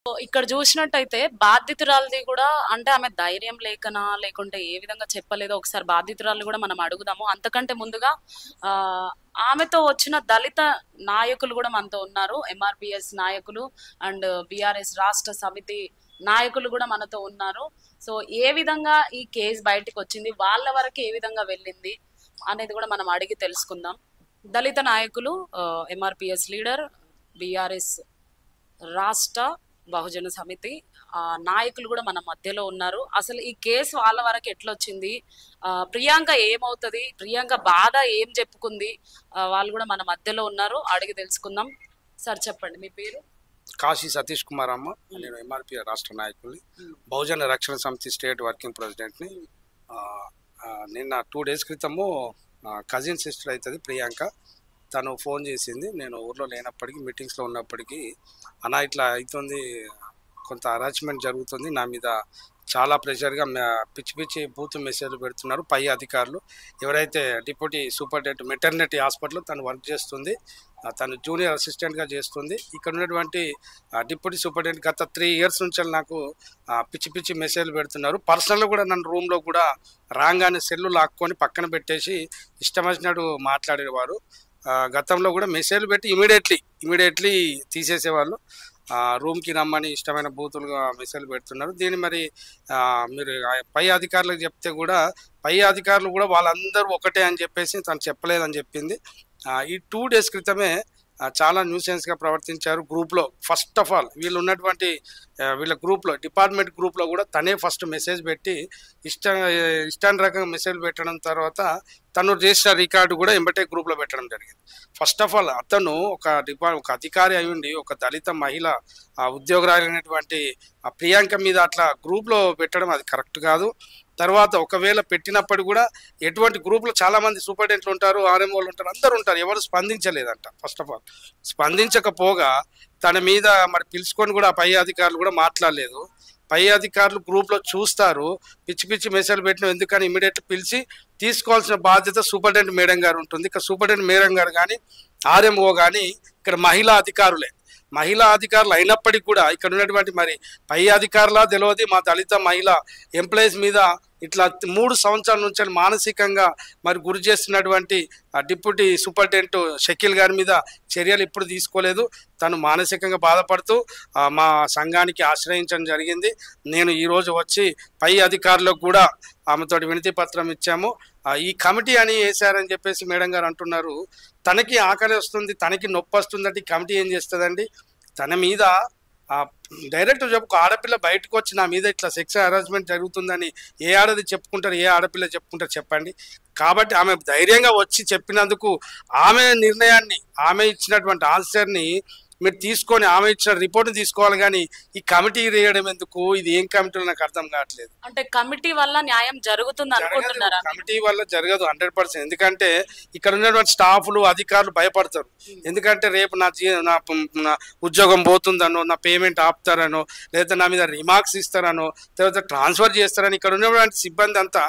ఇక్కడ చూసినట్టయితే బాధితురాలిది కూడా అంటే ఆమె ధైర్యం లేకనా లేకుంటే ఏ విధంగా చెప్పలేదో ఒకసారి బాధితురాలు కూడా మనం అడుగుదాము. అంతకంటే ముందుగా ఆ ఆమెతో వచ్చిన దళిత నాయకులు కూడా మనతో ఉన్నారు. ఎంఆర్పిఎస్ నాయకులు అండ్ బిఆర్ఎస్ రాష్ట్ర సమితి నాయకులు కూడా మనతో ఉన్నారు. సో ఏ విధంగా ఈ కేసు బయటకు వచ్చింది, వాళ్ళ వరకు ఏ విధంగా వెళ్ళింది అనేది కూడా మనం అడిగి తెలుసుకుందాం. దళిత నాయకులు, ఎంఆర్పిఎస్ లీడర్, బిఆర్ఎస్ రాష్ట్ర బహుజన సమితి నాయకులు కూడా మన మధ్యలో ఉన్నారు. అసలు ఈ కేసు వాళ్ళ వరకు ఎట్లొచ్చింది, ప్రియాంక ఏమవుతుంది, ప్రియాంక బాధ ఏం చెప్పుకుంది, వాళ్ళు కూడా మన మధ్యలో ఉన్నారు. అడిగి తెలుసుకుందాం. సార్ చెప్పండి, మీ పేరు? కాశీ సతీష్ కుమార్ అమ్మ. నేను ఎంఆర్పి రాష్ట్ర నాయకుల్ని, బహుజన రక్షణ సమితి స్టేట్ వర్కింగ్ ప్రెసిడెంట్ని. నిన్న 2 days క్రితము కజిన్ సిస్టర్ అవుతుంది ప్రియాంక, తను ఫోన్ చేసింది. నేను ఊర్లో లేనప్పటికీ, మీటింగ్స్లో ఉన్నప్పటికీ, అన్న ఇట్లా అవుతుంది, కొంత అరాచ్మెంట్ జరుగుతుంది, నా మీద చాలా ప్రెషర్గా పిచ్చి పిచ్చి బూత్ మెసేజ్లు పెడుతున్నారు పై అధికారులు. ఎవరైతే డిప్యూటీ సూపరింటెండెంట్ మెటర్నిటీ హాస్పిటల్లో తను వర్క్ చేస్తుంది, తను జూనియర్ అసిస్టెంట్గా చేస్తుంది. ఇక్కడ ఉన్నటువంటి డిప్యూటీ సూపరింటెండెంట్ గత 3 years నుంచి నాకు పిచ్చి పిచ్చి మెసేజ్లు పెడుతున్నారు. పర్సనల్గా కూడా నన్ను రూమ్లో కూడా రాగానే సెల్లు లాక్కొని పక్కన పెట్టేసి ఇష్టం వచ్చినట్టు మాట్లాడేవారు. గతంలో కూడా మెసేజ్లు పెట్టి ఇమీడియట్లీ తీసేసేవాళ్ళు. రూమ్కి రమ్మని ఇష్టమైన బూతులుగా మెసేజ్లు పెడుతున్నారు. దీన్ని మరి మీరు పై అధికారులకు చెప్తే కూడా పై అధికారులు కూడా వాళ్ళందరూ ఒకటే అని చెప్పేసి తను చెప్పలేదని చెప్పింది. ఈ 2 days క్రితమే చాలా న్యూసెన్స్గా ప్రవర్తించారు గ్రూప్లో. ఫస్ట్ ఆఫ్ ఆల్ వీళ్ళ గ్రూప్లో, డిపార్ట్మెంట్ గ్రూప్లో కూడా తనే ఫస్ట్ మెసేజ్ పెట్టి ఇష్టాన్ని రకంగా మెసేజ్ పెట్టడం, తర్వాత తను చేసిన రికార్డు కూడా ఎంబటే గ్రూప్లో పెట్టడం జరిగింది. ఫస్ట్ ఆఫ్ ఆల్ అతను ఒక అధికారి అయ్యుండి ఒక దళిత మహిళ ఉద్యోగురాలైనటువంటి ప్రియాంక మీద అట్లా గ్రూప్లో పెట్టడం అది కరెక్ట్ కాదు. తర్వాత ఒకవేళ పెట్టినప్పుడు కూడా ఎటువంటి గ్రూప్లో చాలామంది సూపరింటెండెంట్లు ఉంటారు, ఆర్ఎంఓలు ఉంటారు, అందరూ ఉంటారు, ఎవరు స్పందించలేదంట. ఫస్ట్ ఆఫ్ ఆల్ స్పందించకపోగా తన మీద మరి పిలుచుకొని కూడా పై అధికారులు కూడా మాట్లాడలేదు. పై అధికారులు గ్రూప్లో చూస్తారు, పిచ్చి పిచ్చి మెసేజ్ పెట్టిన ఎందుకని ఇమీడియట్లీ పిలిచి తీసుకోవాల్సిన బాధ్యత సూపరింటెండెంట్ మేడం గారు ఉంటుంది. ఇక్కడ సూపరింటెండెంట్ మేడం గారు కానీ ఆర్ఎంఓ కానీ ఇక్కడ మహిళా అధికారులు అయినప్పటికీ కూడా ఇక్కడ ఉన్నటువంటి మరి పై అధికారులా తెలియదు, మా దళిత మహిళా ఎంప్లాయీస్ మీద ఇట్లా 3 సంవత్సరాల నుంచి మానసికంగా మరి గురి చేస్తున్నటువంటి డిప్యూటీ సూపరింటెండెంట్ షకీల్ గారి మీద చర్యలు ఇప్పుడు తీసుకోలేదు. తను మానసికంగా బాధపడుతూ మా సంఘానికి ఆశ్రయించడం జరిగింది. నేను ఈరోజు వచ్చి పై అధికారులకు కూడా ఆమెతోటి వినతి పత్రం ఇచ్చాము. ఈ కమిటీ అని వేశారని చెప్పేసి మేడం గారు అంటున్నారు. తనకి ఆకలి వస్తుంది, తనకి నొప్పి వస్తుందంటే ఈ కమిటీ ఏం చేస్తుందండి? తన మీద డైరెక్ట్ చెప్పు, ఆడపిల్ల బయటకు వచ్చి నా మీద ఇట్లా సెక్సువల్ హరాస్మెంట్ జరుగుతుందని ఏ ఆడది చెప్పుకుంటారు, ఏ ఆడపిల్ల చెప్పుకుంటారు చెప్పండి. కాబట్టి ఆమె ధైర్యంగా వచ్చి చెప్పినందుకు ఆమె నిర్ణయాన్ని, ఆమె ఇచ్చినటువంటి ఆన్సర్ని మీరు తీసుకొని ఆమె ఇచ్చిన రిపోర్ట్ తీసుకోవాలి. కానీ ఈ కమిటీ వేయడం ఎందుకు? ఇది ఏం కమిటీలో నాకు అర్థం కావట్లేదు. అంటే కమిటీ వల్ల న్యాయం జరుగుతుంది అనుకుంటున్నారా? కమిటీ వల్ల జరగదు 100%. ఎందుకంటే ఇక్కడ ఉన్నటువంటి స్టాఫ్లు, అధికారులు భయపడతారు. ఎందుకంటే రేపు నా ఉద్యోగం పోతుందనో, నా పేమెంట్ ఆపుతారనో, లేదా నా మీద రిమార్క్స్ ఇస్తారనో, తర్వాత ట్రాన్స్ఫర్ చేస్తారని ఇక్కడ ఉన్నటువంటి సిబ్బంది అంతా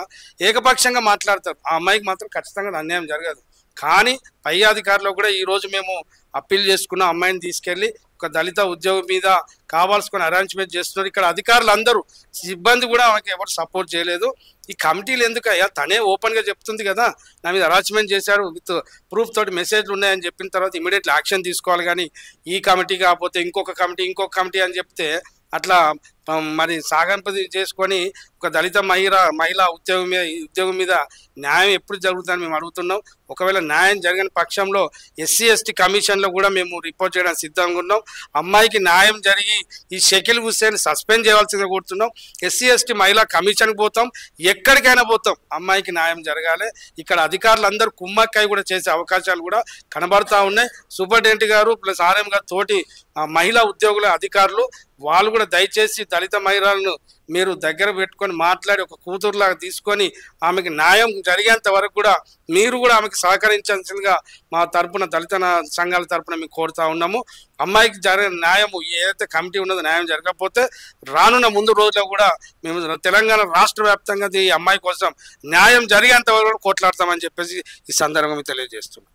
ఏకపక్షంగా మాట్లాడతారు. ఆ అమ్మాయికి మాత్రం ఖచ్చితంగా అన్యాయం జరగదు. కానీ పై అధికారులు కూడా ఈరోజు మేము అప్పీల్ చేసుకున్న అమ్మాయిని తీసుకెళ్ళి ఒక దళిత ఉద్యోగి మీద కావాల్సుకొని అరేంజ్మెంట్ చేస్తున్నారు. ఇక్కడ అధికారులు అందరూ, సిబ్బంది కూడా ఆమెకి ఎవరు సపోర్ట్ చేయలేదు. ఈ కమిటీలు ఎందుకయ్యా? తనే ఓపెన్గా చెప్తుంది కదా, నా మీద అరేంజ్మెంట్ చేశారు, విత్ ప్రూఫ్ తోటి మెసేజ్లు ఉన్నాయని చెప్పిన తర్వాత ఇమీడియట్లీ యాక్షన్ తీసుకోవాలి. కానీ ఈ కమిటీ కాకపోతే ఇంకొక కమిటీ అని చెప్తే అట్లా మరి సాగంపది చేసుకొని ఒక దళిత మహిళా ఉద్యోగం మీద న్యాయం ఎప్పుడు జరుగుతుందని మేము అడుగుతున్నాం. ఒకవేళ న్యాయం జరగని పక్షంలో SC ST కమిషన్లో కూడా మేము రిపోర్ట్ చేయడానికి సిద్ధంగా ఉన్నాం. అమ్మాయికి న్యాయం జరిగి ఈ షకీల్ హుస్సేన్ సస్పెండ్ చేయాల్సిందిగా కోరుతున్నాం. SC ST మహిళా కమిషన్కి పోతాం, ఎక్కడికైనా పోతాం. అమ్మాయికి న్యాయం జరగాలి. ఇక్కడ అధికారులు అందరూ కుమ్మక్కాయి కూడా చేసే అవకాశాలు కూడా కనబడతా ఉన్నాయి. సూపరింటెండెంట్ గారు ప్లస్ RM గారు తోటి మహిళా ఉద్యోగుల అధికారులు వాళ్ళు కూడా దయచేసి దళిత మహిళలను మీరు దగ్గర పెట్టుకొని మాట్లాడి ఒక కూతురులాగా తీసుకొని ఆమెకి న్యాయం జరిగేంత వరకు కూడా మీరు కూడా ఆమెకి సహకరించాల్సిందిగా మా తరపున దళిత సంఘాల తరపున మేము కోరుతా ఉన్నాము. అమ్మాయికి జరిగిన న్యాయం ఏదైతే కమిటీ ఉన్నదో న్యాయం జరగకపోతే రానున్న ముందు రోజుల్లో కూడా మేము తెలంగాణ రాష్ట్ర వ్యాప్తంగా ఈ అమ్మాయి కోసం న్యాయం జరిగేంత వరకు కొట్లాడతామని చెప్పేసి ఈ సందర్భంగా తెలియజేస్తున్నాం.